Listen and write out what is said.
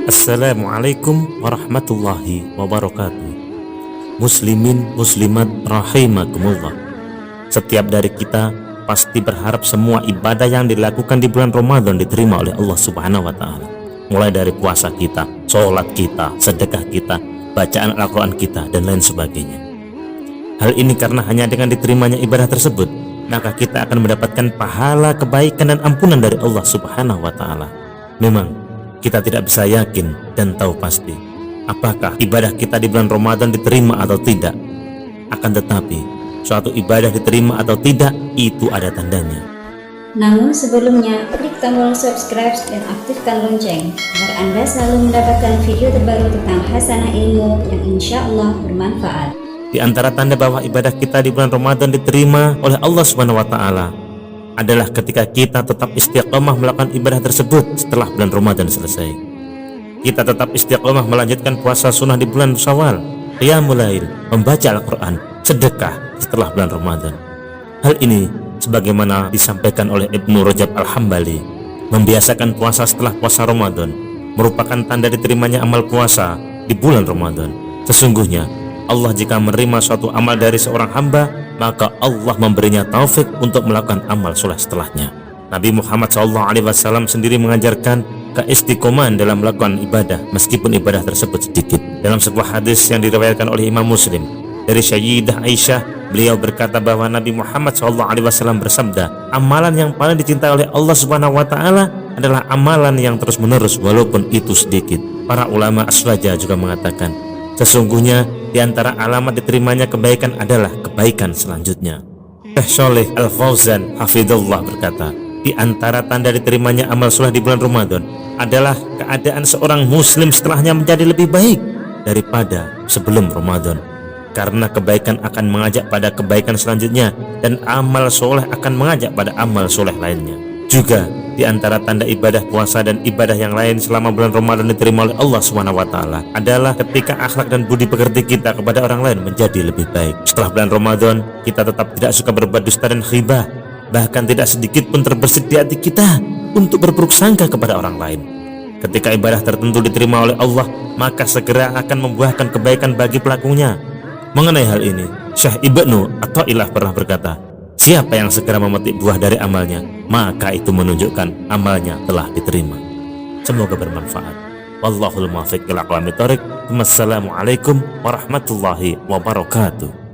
Assalamualaikum warahmatullahi wabarakatuh. Muslimin muslimat rahimakumullah. Setiap dari kita pasti berharap semua ibadah yang dilakukan di bulan Ramadan diterima oleh Allah Subhanahu wa taala. Mulai dari puasa kita, sholat kita, sedekah kita, bacaan Al-Quran kita, dan lain sebagainya. Hal ini karena hanya dengan diterimanya ibadah tersebut, maka kita akan mendapatkan pahala, kebaikan, dan ampunan dari Allah Subhanahu wa taala. Memang kita tidak bisa yakin dan tahu pasti apakah ibadah kita di bulan Ramadan diterima atau tidak. Akan tetapi suatu ibadah diterima atau tidak itu ada tandanya. Namun sebelumnya klik tombol subscribe dan aktifkan lonceng agar Anda selalu mendapatkan video terbaru tentang hasanah ilmu yang insya Allah bermanfaat. Di antara tanda bahwa ibadah kita di bulan Ramadan diterima oleh Allah Subhanahu wa taala adalah ketika kita tetap istiqomah melakukan ibadah tersebut setelah bulan Ramadan selesai. Kita tetap istiqomah melanjutkan puasa sunnah di bulan Syawal, qiyamul lail, membaca Al-Quran, sedekah setelah bulan Ramadan. Hal ini sebagaimana disampaikan oleh Ibnu Rajab Al-Hambali, membiasakan puasa setelah puasa Ramadan merupakan tanda diterimanya amal puasa di bulan Ramadan. Sesungguhnya Allah jika menerima suatu amal dari seorang hamba, maka Allah memberinya taufik untuk melakukan amal soleh setelahnya. Nabi Muhammad SAW sendiri mengajarkan keistiqomahan dalam melakukan ibadah meskipun ibadah tersebut sedikit. Dalam sebuah hadis yang diriwayatkan oleh Imam Muslim dari Sayyidah Aisyah, beliau berkata bahwa Nabi Muhammad SAW bersabda, amalan yang paling dicintai oleh Allah Subhanahu wa taala adalah amalan yang terus menerus walaupun itu sedikit. Para ulama aswaja juga mengatakan, sesungguhnya di antara alamat diterimanya kebaikan adalah kebaikan selanjutnya. Syekh Shalih Al-Fauzan hafizallah berkata, di antara tanda diterimanya amal soleh di bulan Ramadan adalah keadaan seorang muslim setelahnya menjadi lebih baik daripada sebelum Ramadan. Karena kebaikan akan mengajak pada kebaikan selanjutnya dan amal soleh akan mengajak pada amal soleh lainnya. Juga di antara tanda ibadah puasa dan ibadah yang lain selama bulan Ramadan diterima oleh Allah Subhanahu wa taala adalah ketika akhlak dan budi pekerti kita kepada orang lain menjadi lebih baik. Setelah bulan Ramadan, kita tetap tidak suka berbuat dusta dan ghibah, bahkan tidak sedikit pun terbersit di hati kita untuk berburuk sangka kepada orang lain. Ketika ibadah tertentu diterima oleh Allah, maka segera akan membuahkan kebaikan bagi pelakunya. Mengenai hal ini, Syekh Ibnu Athaillah pernah berkata, siapa yang segera memetik buah dari amalnya, maka itu menunjukkan amalnya telah diterima. Semoga bermanfaat. Wallahul muwaffiq ila aqwamit thoriq. Wassalamualaikum warahmatullahi wabarakatuh.